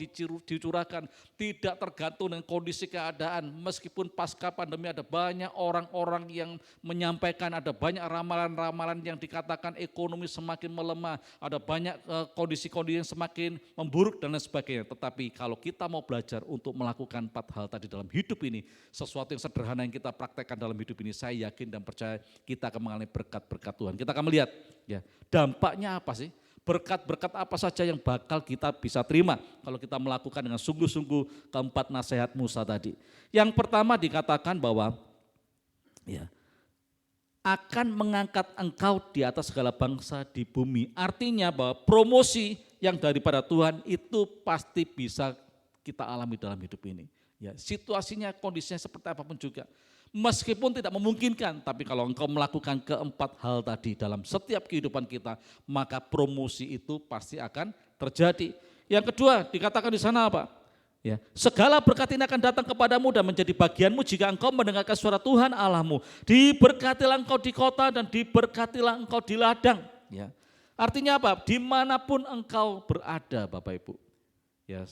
dicurahkan. Tidak tergantung dengan kondisi keadaan, meskipun pasca pandemi ada banyak orang-orang yang menyampaikan, ada banyak ramalan-ramalan yang dikatakan ekonomi semakin melemah, ada banyak kondisi-kondisi yang semakin memburuk dan lain sebagainya. Tetapi kalau kita mau belajar untuk melakukan 4 hal tadi dalam hidup ini, sesuatu yang sederhana yang kita praktekkan dalam hidup ini, saya yakin dan percaya kita akan mengalami berkat-berkat Tuhan. Kita akan melihat ya dampaknya apa sih? Berkat-berkat apa saja yang bakal kita bisa terima kalau kita melakukan dengan sungguh-sungguh keempat nasihat Musa tadi. Yang pertama dikatakan bahwa ya, akan mengangkat engkau di atas segala bangsa di bumi. Artinya bahwa promosi yang daripada Tuhan itu pasti bisa kita alami dalam hidup ini. Ya, situasinya, kondisinya seperti apapun juga. Meskipun tidak memungkinkan, tapi kalau engkau melakukan keempat hal tadi dalam setiap kehidupan kita, maka promosi itu pasti akan terjadi. Yang kedua dikatakan di sana apa? Ya, segala berkat ini akan datang kepadamu dan menjadi bagianmu jika engkau mendengarkan suara Tuhan Allahmu. Diberkatilah engkau di kota dan diberkatilah engkau di ladang. Ya. Artinya apa? Dimanapun engkau berada Bapak Ibu. Ya,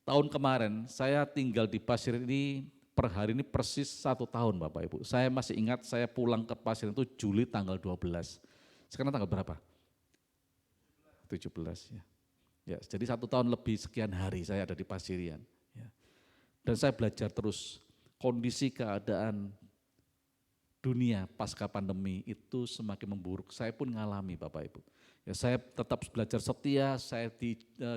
tahun kemarin saya tinggal di Pasir ini per hari ini persis 1 tahun Bapak Ibu. Saya masih ingat saya pulang ke Pasirian itu Juli tanggal 12. Sekarang tanggal berapa? 17 ya. Ya, jadi 1 tahun lebih sekian hari saya ada di Pasirian. Ya. Dan saya belajar terus kondisi keadaan dunia pasca pandemi itu semakin memburuk. Saya pun ngalami Bapak Ibu. Ya, saya tetap belajar setia, saya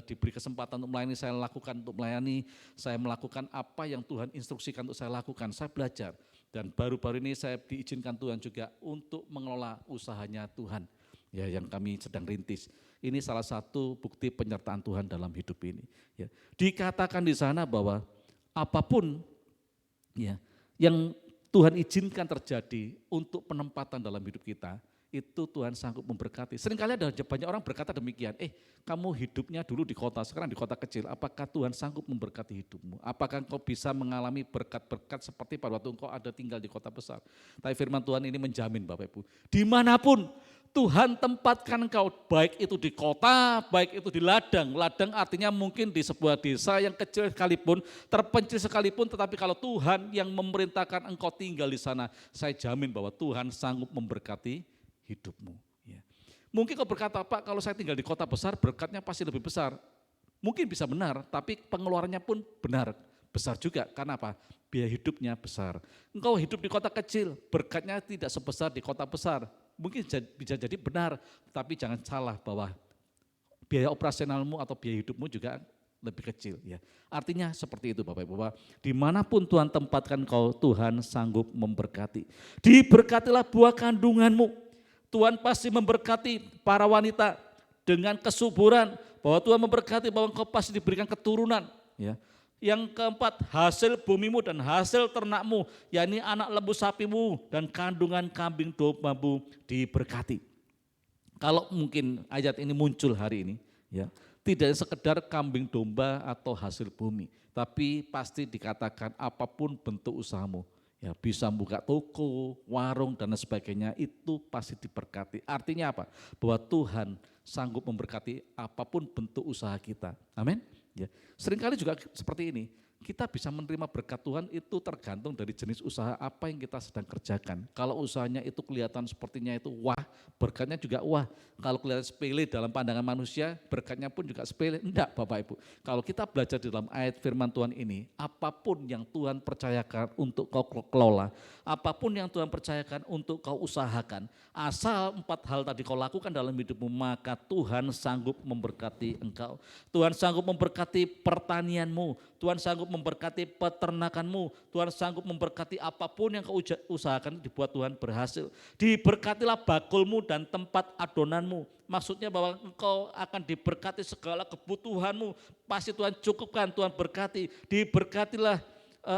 diberi kesempatan untuk melayani, saya lakukan untuk melayani, saya melakukan apa yang Tuhan instruksikan untuk saya lakukan, saya belajar. Dan baru-baru ini saya diizinkan Tuhan juga untuk mengelola usahanya Tuhan, ya yang kami sedang rintis. Ini salah satu bukti penyertaan Tuhan dalam hidup ini. Ya. Dikatakan di sana bahwa apapun ya yang Tuhan izinkan terjadi untuk penempatan dalam hidup kita, itu Tuhan sanggup memberkati. Seringkali ada banyak orang berkata demikian, kamu hidupnya dulu di kota, sekarang di kota kecil, apakah Tuhan sanggup memberkati hidupmu? Apakah engkau bisa mengalami berkat-berkat seperti pada waktu engkau ada tinggal di kota besar? Tapi firman Tuhan ini menjamin Bapak Ibu, dimanapun Tuhan tempatkan engkau, baik itu di kota, baik itu di ladang. Ladang artinya mungkin di sebuah desa yang kecil sekalipun, terpencil sekalipun, tetapi kalau Tuhan yang memerintahkan engkau tinggal di sana, saya jamin bahwa Tuhan sanggup memberkati hidupmu. Ya. Mungkin kau berkata, Pak kalau saya tinggal di kota besar berkatnya pasti lebih besar. Mungkin bisa benar, tapi pengeluarannya pun besar juga. Karena apa? Biaya hidupnya besar. Engkau hidup di kota kecil, berkatnya tidak sebesar di kota besar. Mungkin bisa jadi benar, tapi jangan salah bahwa biaya operasionalmu atau biaya hidupmu juga lebih kecil. Ya. Artinya seperti itu Bapak Ibu, bahwa dimanapun Tuhan tempatkan kau, Tuhan sanggup memberkati. Diberkatilah buah kandunganmu. Tuhan pasti memberkati para wanita dengan kesuburan, bahwa Tuhan memberkati bahwa engkau pasti diberikan keturunan. Ya. Yang keempat, hasil bumimu dan hasil ternakmu, yakni anak lembu sapimu dan kandungan kambing dombamu diberkati. Kalau mungkin ayat ini muncul hari ini, ya tidak sekedar kambing domba atau hasil bumi, tapi pasti dikatakan apapun bentuk usahamu. Ya, bisa buka toko, warung dan sebagainya itu pasti diberkati. Artinya apa? Bahwa Tuhan sanggup memberkati apapun bentuk usaha kita. Amin. Ya. Seringkali juga seperti ini. Kita bisa menerima berkat Tuhan itu tergantung dari jenis usaha apa yang kita sedang kerjakan. Kalau usahanya itu kelihatan sepertinya itu wah, berkatnya juga wah. Kalau kelihatan sepele dalam pandangan manusia, berkatnya pun juga sepele. Enggak Bapak Ibu. Kalau kita belajar di dalam ayat firman Tuhan ini, apapun yang Tuhan percayakan untuk kau kelola, apapun yang Tuhan percayakan untuk kau usahakan, asal 4 hal tadi kau lakukan dalam hidupmu, maka Tuhan sanggup memberkati engkau. Tuhan sanggup memberkati pertanianmu, Tuhan sanggup memberkati peternakanmu, Tuhan sanggup memberkati apapun yang kau usahakan dibuat Tuhan berhasil. Diberkatilah bakulmu dan tempat adonanmu. Maksudnya bahwa engkau akan diberkati segala kebutuhanmu, pasti Tuhan cukupkan, Tuhan berkati. Diberkatilah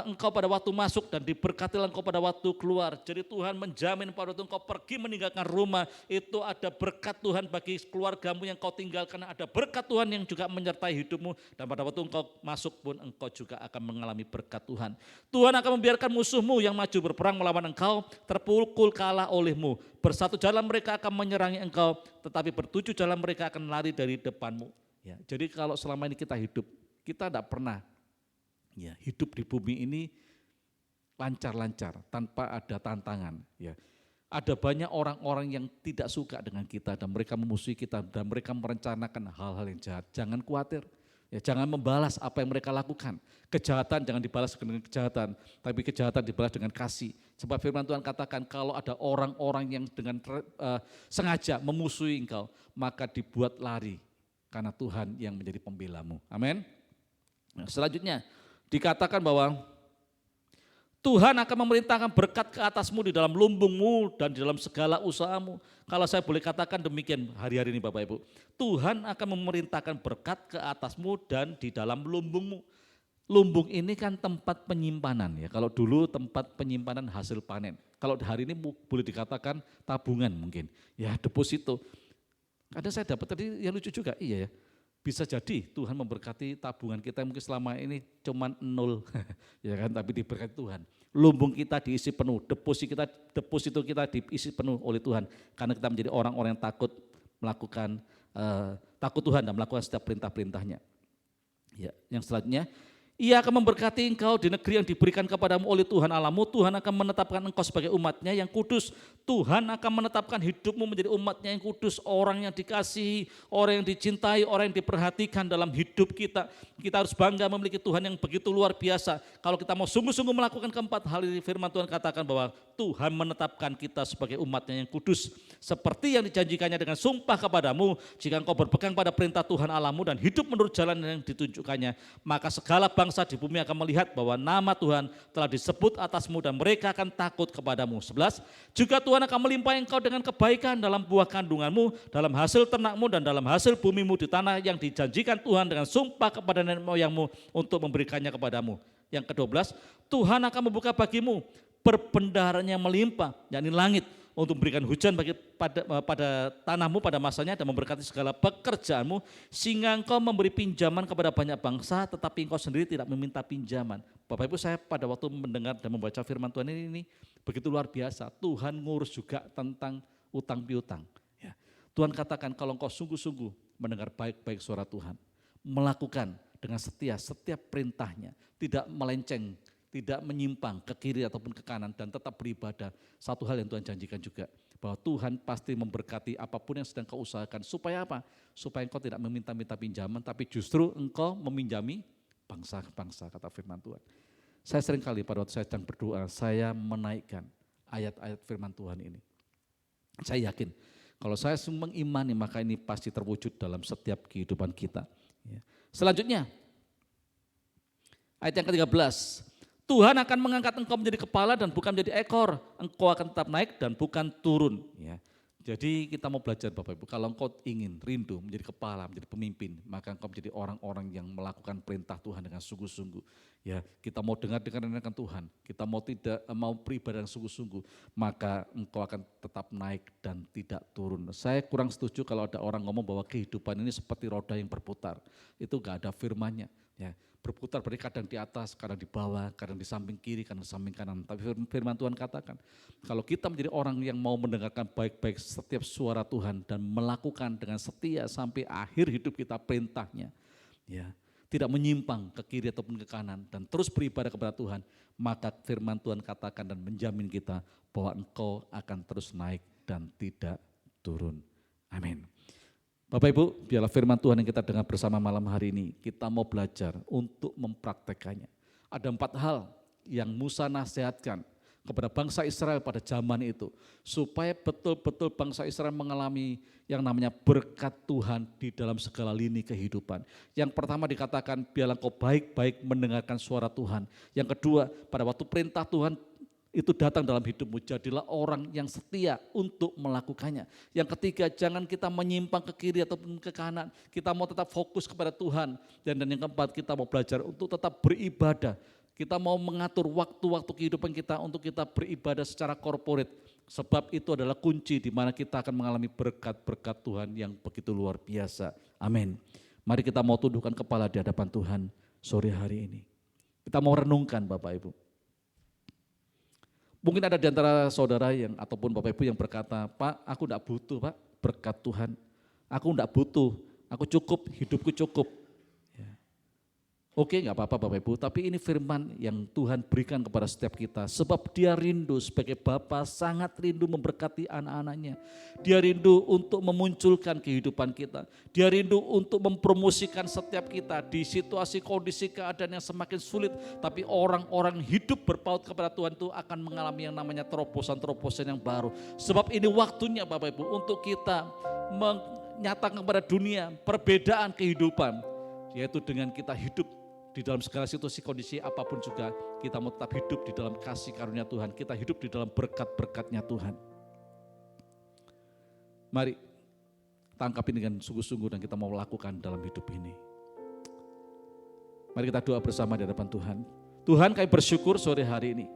engkau pada waktu masuk dan diberkatilah engkau pada waktu keluar. Jadi Tuhan menjamin pada waktu engkau pergi meninggalkan rumah, itu ada berkat Tuhan bagi keluargamu yang kau tinggalkan, ada berkat Tuhan yang juga menyertai hidupmu, dan pada waktu engkau masuk pun engkau juga akan mengalami berkat Tuhan. Tuhan akan membiarkan musuhmu yang maju berperang melawan engkau terpukul kalah olehmu. Bersatu jalan mereka akan menyerangi engkau, tetapi bertujuh jalan mereka akan lari dari depanmu. Ya, jadi kalau selama ini kita hidup, kita tidak pernah ya, hidup di bumi ini lancar-lancar tanpa ada tantangan. Ya. Ada banyak orang-orang yang tidak suka dengan kita dan mereka memusuhi kita dan mereka merencanakan hal-hal yang jahat. Jangan khawatir, ya, jangan membalas apa yang mereka lakukan. Kejahatan jangan dibalas dengan kejahatan, tapi kejahatan dibalas dengan kasih. Sebab firman Tuhan katakan kalau ada orang-orang yang dengan sengaja memusuhi engkau, maka dibuat lari karena Tuhan yang menjadi pembelamu. Amin. Nah, selanjutnya dikatakan bahwa Tuhan akan memerintahkan berkat ke atasmu di dalam lumbungmu dan di dalam segala usahamu. Kalau saya boleh katakan demikian hari-hari ini Bapak Ibu, Tuhan akan memerintahkan berkat ke atasmu dan di dalam lumbungmu. Lumbung ini kan tempat penyimpanan ya, kalau dulu tempat penyimpanan hasil panen. Kalau hari ini boleh dikatakan tabungan mungkin, ya deposito. Kadang saya dapat tadi yang lucu juga, iya ya. Bisa jadi Tuhan memberkati tabungan kita mungkin selama ini cuman 0 ya kan, tapi diberkati Tuhan. Lumbung kita diisi penuh, deposito kita diisi penuh oleh Tuhan karena kita menjadi orang-orang yang takut takut Tuhan dan melakukan setiap perintah-perintahnya. Ya, yang selanjutnya Ia akan memberkati engkau di negeri yang diberikan kepadamu oleh Tuhan Allahmu. Tuhan akan menetapkan engkau sebagai umatnya yang kudus. Tuhan akan menetapkan hidupmu menjadi umatnya yang kudus. Orang yang dikasihi, orang yang dicintai, orang yang diperhatikan dalam hidup kita. Kita harus bangga memiliki Tuhan yang begitu luar biasa. Kalau kita mau sungguh-sungguh melakukan keempat hal ini, firman Tuhan katakan bahwa Tuhan menetapkan kita sebagai umatnya yang kudus. Seperti yang dijanjikannya dengan sumpah kepadamu, jika engkau berpegang pada perintah Tuhan Allahmu dan hidup menurut jalan yang ditunjukkannya, maka segala bangsa di bumi akan melihat bahwa nama Tuhan telah disebut atasmu dan mereka akan takut kepadamu. 11. Juga Tuhan akan melimpahi engkau dengan kebaikan dalam buah kandunganmu, dalam hasil ternakmu dan dalam hasil bumimu di tanah yang dijanjikan Tuhan dengan sumpah kepada nenek moyangmu untuk memberikannya kepadamu. Yang ke-12, Tuhan akan membuka bagimu perbendaharaan yang melimpah, yakni langit, untuk memberikan hujan pada tanahmu pada masanya dan memberkati segala pekerjaanmu, sehingga engkau memberi pinjaman kepada banyak bangsa tetapi engkau sendiri tidak meminta pinjaman. Bapak Ibu, saya pada waktu mendengar dan membaca firman Tuhan ini begitu luar biasa. Tuhan ngurus juga tentang utang piutang. Ya. Tuhan katakan kalau engkau sungguh-sungguh mendengar baik-baik suara Tuhan, melakukan dengan setia setiap perintahnya, tidak melenceng, tidak menyimpang ke kiri ataupun ke kanan dan tetap beribadah. Satu hal yang Tuhan janjikan juga, bahwa Tuhan pasti memberkati apapun yang sedang kau usahakan. Supaya apa? Supaya engkau tidak meminta-minta pinjaman, tapi justru engkau meminjami bangsa-bangsa, kata firman Tuhan. Saya seringkali pada waktu saya sedang berdoa, saya menaikkan ayat-ayat firman Tuhan ini. Saya yakin, kalau saya mengimani maka ini pasti terwujud dalam setiap kehidupan kita. Selanjutnya, ayat yang ke-13, Tuhan akan mengangkat engkau menjadi kepala dan bukan menjadi ekor. Engkau akan tetap naik dan bukan turun. Ya. Jadi kita mau belajar Bapak Ibu, kalau engkau ingin rindu menjadi kepala, menjadi pemimpin, maka engkau menjadi orang-orang yang melakukan perintah Tuhan dengan sungguh-sungguh. Ya, kita mau dengar-dengar Tuhan, kita mau beribadah dengan sungguh-sungguh, maka engkau akan tetap naik dan tidak turun. Saya kurang setuju kalau ada orang ngomong bahwa kehidupan ini seperti roda yang berputar. Itu enggak ada firman-Nya. Ya, berputar berarti kadang di atas, kadang di bawah, kadang di samping kiri, kadang di samping kanan. Tapi firman Tuhan katakan, kalau kita menjadi orang yang mau mendengarkan baik-baik setiap suara Tuhan dan melakukan dengan setia sampai akhir hidup kita perintahnya, ya, tidak menyimpang ke kiri ataupun ke kanan dan terus beribadah kepada Tuhan, maka firman Tuhan katakan dan menjamin kita bahwa engkau akan terus naik dan tidak turun. Amin. Bapak Ibu, biarlah firman Tuhan yang kita dengar bersama malam hari ini, kita mau belajar untuk mempraktekannya. Ada 4 hal yang Musa nasihatkan kepada bangsa Israel pada zaman itu, supaya betul-betul bangsa Israel mengalami yang namanya berkat Tuhan di dalam segala lini kehidupan. Yang pertama dikatakan, biarlah engkau baik-baik mendengarkan suara Tuhan. Yang kedua, pada waktu perintah Tuhan itu datang dalam hidupmu, jadilah orang yang setia untuk melakukannya. Yang ketiga, jangan kita menyimpang ke kiri ataupun ke kanan, kita mau tetap fokus kepada Tuhan. Dan yang keempat, kita mau belajar untuk tetap beribadah. Kita mau mengatur waktu-waktu kehidupan kita untuk kita beribadah secara korporat. Sebab itu adalah kunci di mana kita akan mengalami berkat-berkat Tuhan yang begitu luar biasa. Amin. Mari kita mau tundukkan kepala di hadapan Tuhan sore hari ini. Kita mau renungkan Bapak Ibu. Mungkin ada di antara saudara yang ataupun Bapak Ibu yang berkata, Pak, aku enggak butuh Pak berkat Tuhan. Aku enggak butuh, aku cukup, hidupku cukup. Ya. Oke, enggak apa-apa Bapak Ibu, tapi ini firman yang Tuhan berikan kepada setiap kita. Sebab Dia rindu sebagai Bapa sangat rindu memberkati anak-anaknya. Dia rindu untuk memunculkan kehidupan kita. Dia rindu untuk mempromosikan setiap kita di situasi kondisi keadaan yang semakin sulit. Tapi orang-orang hidup berpaut kepada Tuhan itu akan mengalami yang namanya terobosan-terobosan yang baru. Sebab ini waktunya Bapak Ibu untuk kita menyatakan kepada dunia perbedaan kehidupan. Yaitu dengan kita hidup di dalam segala situasi kondisi apapun juga, kita mau tetap hidup di dalam kasih karunia Tuhan. Kita hidup di dalam berkat-berkatnya Tuhan. Mari tangkap ini dengan sungguh-sungguh dan kita mau lakukan dalam hidup ini. Mari kita doa bersama di hadapan Tuhan. Tuhan, kami bersyukur sore hari ini.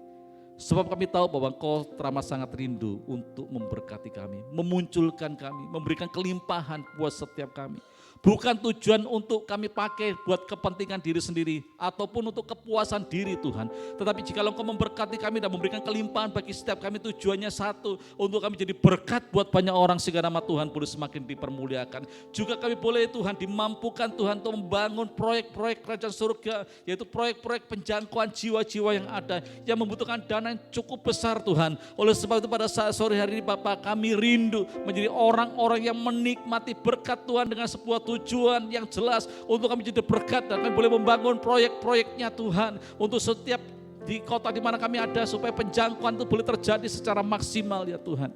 Sebab kami tahu bahwa Engkau teramat sangat rindu untuk memberkati kami, memunculkan kami, memberikan kelimpahan buat setiap kami. Bukan tujuan untuk kami pakai buat kepentingan diri sendiri ataupun untuk kepuasan diri Tuhan. Tetapi jika Engkau memberkati kami dan memberikan kelimpahan bagi setiap kami, tujuannya satu, untuk kami jadi berkat buat banyak orang sehingga nama Tuhan boleh semakin dipermuliakan. Juga kami boleh Tuhan dimampukan Tuhan untuk membangun proyek-proyek kerajaan surga, yaitu proyek-proyek penjangkauan jiwa-jiwa yang ada, yang membutuhkan dana yang cukup besar Tuhan. Oleh sebab itu pada saat sore hari ini Bapak, kami rindu menjadi orang-orang yang menikmati berkat Tuhan dengan sebuah tujuan yang jelas untuk kami jadi berkat dan kami boleh membangun proyek-proyeknya Tuhan untuk setiap di kota di mana kami ada supaya penjangkauan itu boleh terjadi secara maksimal ya Tuhan.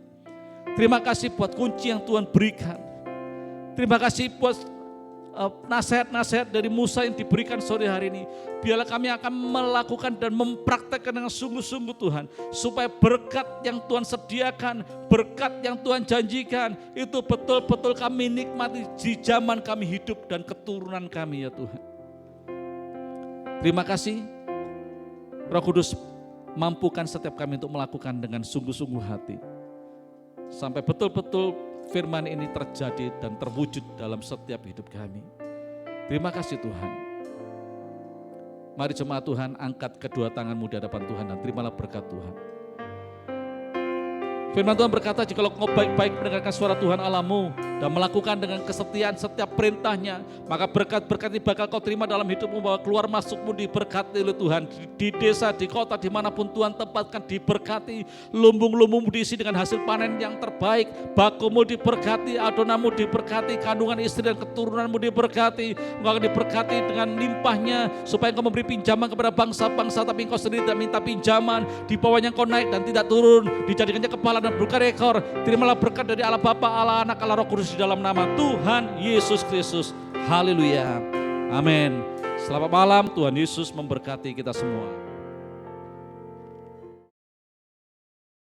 Terima kasih buat kunci yang Tuhan berikan. Terima kasih buat nasihat-nasihat dari Musa yang diberikan sore hari ini. Biarlah kami akan melakukan dan mempraktekkan dengan sungguh-sungguh Tuhan. Supaya berkat yang Tuhan sediakan, berkat yang Tuhan janjikan, itu betul-betul kami nikmati di zaman kami hidup dan keturunan kami ya Tuhan. Terima kasih Roh Kudus, mampukan setiap kami untuk melakukan dengan sungguh-sungguh hati. Sampai betul-betul firman ini terjadi dan terwujud dalam setiap hidup kami. Terima kasih Tuhan. Mari jemaat Tuhan, angkat kedua tanganmu di hadapan Tuhan dan terimalah berkat Tuhan. Firman Tuhan berkata, jika engkau baik-baik mendengarkan suara Tuhan Allahmu dan melakukan dengan kesetiaan setiap perintahnya, maka berkat-berkat ini bakal kau terima dalam hidupmu, bahwa keluar masukmu diberkati oleh Tuhan. Di desa, di kota, dimanapun Tuhan tempatkan diberkati. Lumbung-lumbungmu diisi dengan hasil panen yang terbaik. Bakumu diberkati, adonamu diberkati, kandungan istri dan keturunanmu diberkati. Engkau akan diberkati dengan limpahnya, supaya engkau memberi pinjaman kepada bangsa-bangsa, tapi engkau sendiri tidak minta pinjaman. Di bawahnya engkau naik dan tidak turun, dijadikannya kepala dan berkat ekor. Terimalah berkat dari Allah Bapa, Allah Anak, Allah Roh Kudus di dalam nama Tuhan Yesus Kristus. Haleluya. Amin. Selamat malam, Tuhan Yesus memberkati kita semua.